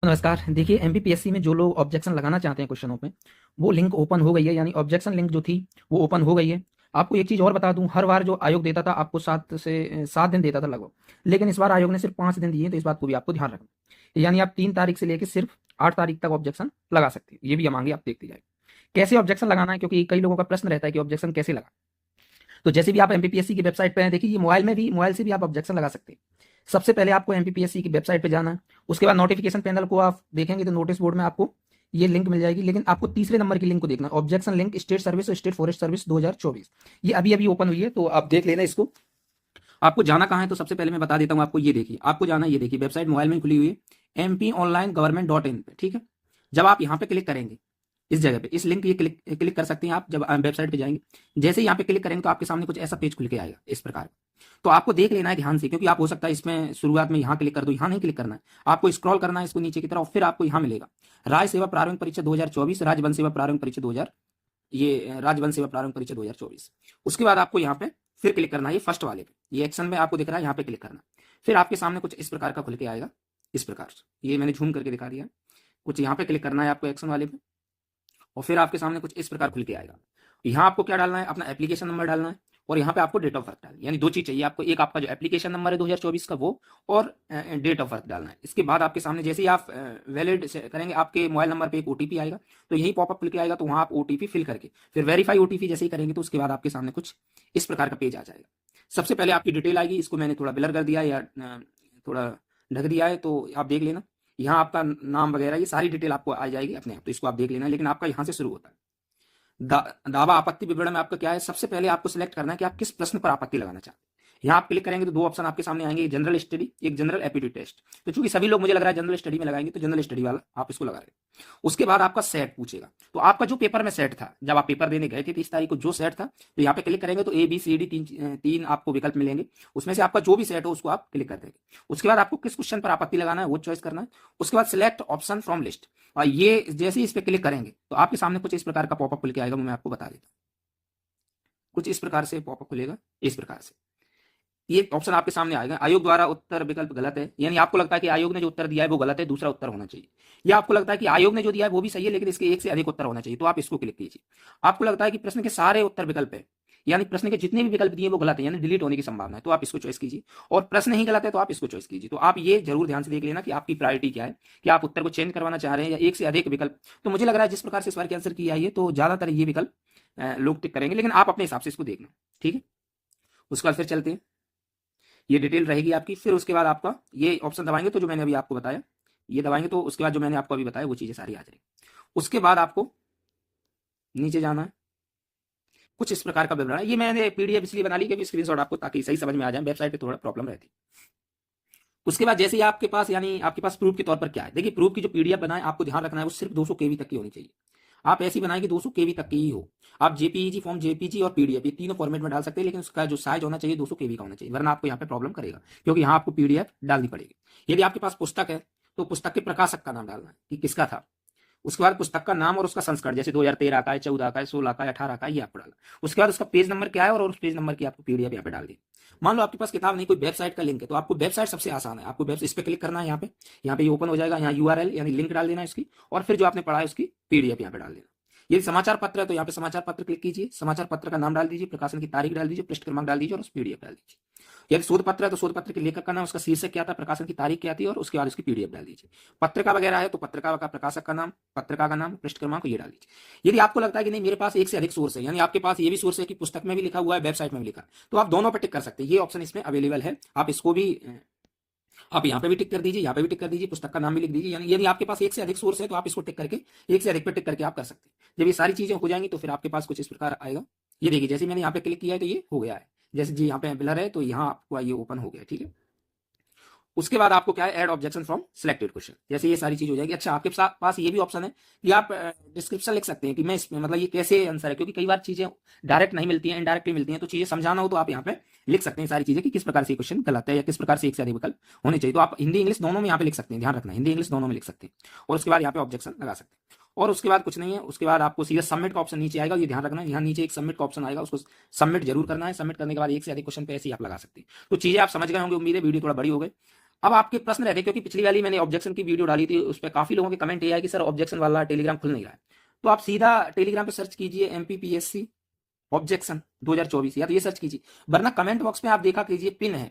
नमस्कार। देखिए एमपीपीएससी में जो लोग ऑब्जेक्शन लगाना चाहते हैं क्वेश्चनों पे, वो लिंक ओपन हो गई है, यानी ऑब्जेक्शन लिंक जो थी वो ओपन हो गई है। आपको एक चीज़ और बता दूं, हर बार जो आयोग देता था आपको 7 दिन देता था लगभग, लेकिन इस बार आयोग ने सिर्फ 5 दिन दिए हैं, तो इस बात को भी आपको ध्यान रखना। यानी आप 3 तारीख से लेकर सिर्फ 8 तारीख तक ऑब्जेक्शन लगा सकते हैं। ये भी हम आगे आप देखते जाएंगे कैसे ऑब्जेक्शन लगाना है, क्योंकि कई लोगों का प्रश्न रहता है कि ऑब्जेक्शन कैसे लगा। तो जैसे भी आप एमपीपीएससी की वेबसाइट पे हैं, देखिए ये मोबाइल से भी आप ऑब्जेक्शन लगा सकते हैं। सबसे पहले आपको एमपीपीएससी की वेबसाइट पे जाना है। उसके बाद नोटिफिकेशन पैनल को आप देखेंगे तो नोटिस बोर्ड में आपको ये लिंक मिल जाएगी, लेकिन आपको तीसरे नंबर की लिंक को देखना, ऑब्जेक्शन लिंक स्टेट सर्विस और स्टेट फॉरेस्ट सर्विस 2024। ये अभी अभी ओपन हुई है, तो आप देख लेना इसको। आपको जाना कहाँ है, तो सबसे पहले मैं बता देता हूँ आपको। ये देखिए, आपको जाना है, ये देखिए वेबसाइट मोबाइल में खुली हुई है, mponlinegovernment.in पे। ठीक है, जब आप यहाँ पे क्लिक करेंगे, इस जगह पे इस लिंक ये क्लिक क्लिक कर सकते हैं आप। जब वेबसाइट पे जाएंगे, जैसे ही यहाँ पे क्लिक करेंगे तो आपके सामने कुछ ऐसा पेज खुल के आएगा इस प्रकार। तो आपको देख लेना है ध्यान से, क्योंकि आप हो सकता है इसमें शुरुआत में यहाँ क्लिक कर दो, यहाँ नहीं क्लिक करना है। आपको स्क्रॉल करना है इसको नीचे की तरफ, फिर आपको यहाँ मिलेगा राज्य सेवा प्रारंभिक परीक्षा 2024, राज्य वन सेवा प्रारंभिक परीक्षा 2000, ये राज्य वन सेवा प्रारंभिक परीक्षा 2024। उसके बाद आपको यहाँ पे फिर क्लिक करना है, ये फर्स्ट वाले पे, ये एक्शन में आपको दिख रहा है, यहाँ पे क्लिक करना। फिर आपके सामने कुछ इस प्रकार का खुल के आएगा, इस प्रकार से। ये मैंने झूम करके दिखा दिया। कुछ यहाँ पे क्लिक करना है आपको एक्शन वाले पे, और फिर आपके सामने कुछ इस प्रकार खुल के आएगा। यहाँ आपको क्या डालना है, अपना एप्लीकेशन नंबर डालना है, और यहाँ पे आपको डेट ऑफ बर्थ डालना है। यानी दो चीज चाहिए आपको, एक आपका जो एप्लीकेशन नंबर है 2024 का वो, और डेट ऑफ बर्थ डालना है। इसके बाद आपके सामने जैसे ही आप वैलिड करेंगे, आपके मोबाइल नंबर पे एक ओटीपी आएगा, तो यही पॉपअप खुल के आएगा, तो वहाँ आप ओटीपी फिल करके फिर वेरीफाई ओटीपी जैसे ही करेंगे, तो उसके बाद आपके सामने कुछ इस प्रकार का पेज आ जाएगा। सबसे पहले आपकी डिटेल आएगी, इसको मैंने थोड़ा ब्लर कर दिया या थोड़ा ढक दिया है, तो आप देख लेना। यहाँ आपका नाम वगैरह ये सारी डिटेल आपको आ जाएगी अपने आप, तो इसको आप देख लेना। लेकिन आपका यहाँ से शुरू होता है दावा आपत्ति विवरण में। आपका क्या है, सबसे पहले आपको सिलेक्ट करना है कि आप किस प्रश्न पर आपत्ति लगाना चाहते हैं। यहाँ आप क्लिक करेंगे तो दो ऑप्शन आपके सामने आएंगे, एक जनरल स्टडी, एक जनरल एप्टीट्यूड टेस्ट। तो चूंकि सभी लोग मुझे लग रहा है जनरल स्टडी में लगाएंगे, तो जनरल स्टडी वाला आप इसको लगा रहे हैं। उसके बाद आपका सेट पूछेगा, तो आपका जो पेपर में सेट था, जब आप पेपर देने गए थे 30 तारीख को, जो सेट था, तो यहाँ पे क्लिक करेंगे तो ABCD तीन आपको विकल्प मिलेंगे। उसमें से आपका जो भी सेट हो उसको आप क्लिक कर देंगे। उसके बाद आपको किस क्वेश्चन पर आपत्ति लगाना है वो चॉइस करना है। उसके बाद सिलेक्ट ऑप्शन फ्रॉम लिस्ट, और ये जैसे ही इस पर क्लिक करेंगे तो आपके सामने कुछ इस प्रकार का पॉपअप खुल के आएगा। मैं आपको बता देता हूँ, कुछ इस प्रकार से पॉपअप खुलेगा, इस प्रकार से ये ऑप्शन आपके सामने आएगा। आयोग द्वारा उत्तर विकल्प गलत है, यानी आपको लगता है कि आयोग ने जो उत्तर दिया है वो गलत है, दूसरा उत्तर होना चाहिए। या आपको लगता है कि आयोग ने जो दिया है वो भी सही है, लेकिन इसके एक से अधिक उत्तर होना चाहिए, तो आप इसको क्लिक कीजिए। आपको लगता है कि प्रश्न के सारे उत्तर विकल्प है, यानी प्रश्न के जितने भी विकल्प दिए वो गलत है, यानी डिलीट होने की संभावना है, तो आप इसको चॉइस कीजिए। और प्रश्न ही गलत है तो आप इसको चॉइस कीजिए। तो आप ये जरूर ध्यान से देख लेना कि आपकी प्रायोरिटी क्या है, कि आप उत्तर को चेंज करवाना चाह रहे हैं या एक से अधिक विकल्प। तो मुझे लग रहा है जिस प्रकार से इस बार की आंसर किया है, तो ज्यादातर ये विकल्प लोग टिक करेंगे, लेकिन आप अपने हिसाब से इसको देखना। ठीक है, उसके बाद फिर चलते हैं, ये डिटेल रहेगी आपकी। फिर उसके बाद आपका ये ऑप्शन दबाएंगे तो जो मैंने अभी आपको बताया ये दबाएंगे, तो उसके बाद जो मैंने आपको अभी बताया वो चीजें सारी आ जाएगी। उसके बाद आपको नीचे जाना है, कुछ इस प्रकार का विवरण है। ये मैंने PDF इसलिए बना ली क्योंकि स्क्रीनशॉट आपको ताकि सही समझ में आ जाए, वेबसाइट पे थोड़ा प्रॉब्लम रहती है। उसके बाद जैसे ही आपके पास, यानी आपके पास प्रूफ के तौर पर क्या है, देखिए प्रूफ की जो PDF बनाए आपको ध्यान रखना है वो सिर्फ 200 KB तक की होनी चाहिए। आप ऐसी बनाए कि 200 KB तक की ही हो। आप JPEG फॉर्म, JPG और PDF ये तीनों फॉर्मेट में डाल सकते हैं, लेकिन उसका जो साइज होना चाहिए 200 KB का होना चाहिए, वरना आपको यहाँ पे प्रॉब्लम करेगा, क्योंकि यहाँ आपको PDF डालनी पड़ेगी। यदि आपके पास पुस्तक है तो पुस्तक के प्रकाशक का नाम डालना है कि किसका था। उसके बाद पुस्तक का नाम और उसका संस्करण, जैसे 2013 का है, 14 का है, 16 का है, 18 का है, ये आपको डालना। उसके बाद उसका पेज नंबर क्या है और उस पेज नंबर की आपको PDF यहाँ पे डाल दी। मान लो आपके पास किताब नहीं, कोई वेबसाइट का लिंक है, तो आपको वेबसाइट सबसे आसान है। आपको वेब इस पे क्लिक करना है, यहाँ पे ये ओपन हो जाएगा। यहाँ URL यानी लिंक डाल देना इसकी, और फिर जो आपने पढ़ा है उसकी PDF यहाँ पे डाल देना। यदि समाचार पत्र है तो यहाँ पे समाचार पत्र क्लिक कीजिए, समाचार पत्र का नाम डाल दीजिए, प्रकाशन की तारीख डाल दीजिए, पृष्ठ क्रमांक डाल दीजिए और उस PDF डाल दीजिए। यदि शोध पत्र है तो शोध पत्र के लेखक का नाम, उसका शीर्षक क्या था, प्रकाशन की तारीख क्या थी, और उसके बाद उसकी PDF डाल दीजिए। पत्रिका वगैरह है तो पत्रिका का प्रकाशक का नाम, पत्रिका का नाम, पृष्ठ क्रमांक ये डाल दीजिए। यदि आपको लगता है कि नहीं मेरे पास एक से अधिक सोर्स है, यानी आपके पास ये भी सोर्स है कि पुस्तक में भी लिखा हुआ है, वेबसाइट में भी लिखा, तो आप दोनों पर टिक कर सकते हैं। ये ऑप्शन इसमें अवेलेबल है, आप इसको भी आप यहाँ पे भी टिक कर दीजिए, यहाँ पे भी टिक कर दीजिए, पुस्तक का नाम भी लिख दीजिए। यानी यदि आपके पास एक से अधिक सोर्स है तो आप इसको टिक करके, एक से अधिक पे टिक करके आप कर सकते हैं। जब ये सारी चीजें हो जाएंगी तो फिर आपके पास कुछ इस प्रकार आएगा। ये देखिए, जैसे मैंने यहाँ पे क्लिक किया है तो ये हो गया है। जैसे जी यहाँ पे ब्लर है तो यहाँ आपको ये ओपन हो गया। ठीक है, उसके बाद आपको क्या है, add objection from selected question, जैसे ये सारी चीज हो जाएगी। अच्छा, आपके पास ये भी ऑप्शन है कि आप डिस्क्रिप्शन लिख सकते हैं कि मैं इसमें मतलब ये कैसे आंसर है, क्योंकि कई बार चीजें डायरेक्ट नहीं मिलती हैं, इनडायरेक्टली मिलती हैं, तो चीजें समझाना हो तो आप यहाँ पे लिख सकते हैं सारी चीजें कि किस प्रकार से क्वेश्चन गलत है या किस प्रकार से एक से अधिक विकल्प होने चाहिए। तो आप हिंदी इंग्लिश दोनों में यहाँ पे लिख सकते हैं, ध्यान रखना हिंदी इंग्लिश दोनों में लिख सकते हैं, और उसके बाद यहाँ पे ऑब्जेक्शन लगा सकते हैं। और उसके बाद कुछ नहीं है, उसके बाद आपको सीधा सबमिट का ऑप्शन नीचे आएगा, ये ध्यान रखना, यहाँ नीचे एक सबमिट का ऑप्शन आएगा, उसको सबमिट जरूर करना है। सबमिट करने के बाद एक से अधिक क्वेश्चन पे ऐसे ही आप लगा सकते हैं। तो चीजें आप समझ गए होंगे, उम्मीद है। वीडियो थोड़ा बड़ी हो गई, अब आपके प्रश्न रह गए, क्योंकि पिछली वाली मैंने ऑब्जेक्शन की वीडियो डाली थी, उस पर काफी लोगों के कमेंट ये है कि सर ऑब्जेक्शन वाला टेलीग्राम खुल नहीं रहा है। तो आप सीधा टेलीग्राम पे सर्च कीजिए MPPSC ऑब्जेक्शन 2024, या तो ये सर्च कीजिए, वरना कमेंट बॉक्स में आप देखा कीजिए पिन है,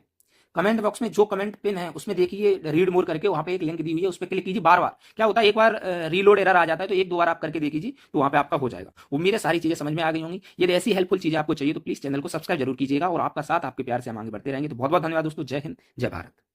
कमेंट बॉक्स में जो कमेंट पिन है उसमें देखिए रीड मोर करके वहां पे एक लिंक दी हुई है, उस पर क्लिक कीजिए। बार बार क्या होता है, एक बार रीलोड एरर आ जाता है, तो एक दो बार आप करके देख लीजिए, तो वहां पे आपका हो जाएगा। उम्मीद है सारी चीजें समझ में आ गई होंगी। यदि ऐसी हेल्पफुल चीजें आपको चाहिए तो प्लीज चैनल को सब्सक्राइब जरूर कीजिएगा, और आपका साथ आपके प्यार से हम आगे बढ़ते रहेंगे। तो बहुत बहुत धन्यवाद दोस्तों। जय हिंद, जय भारत।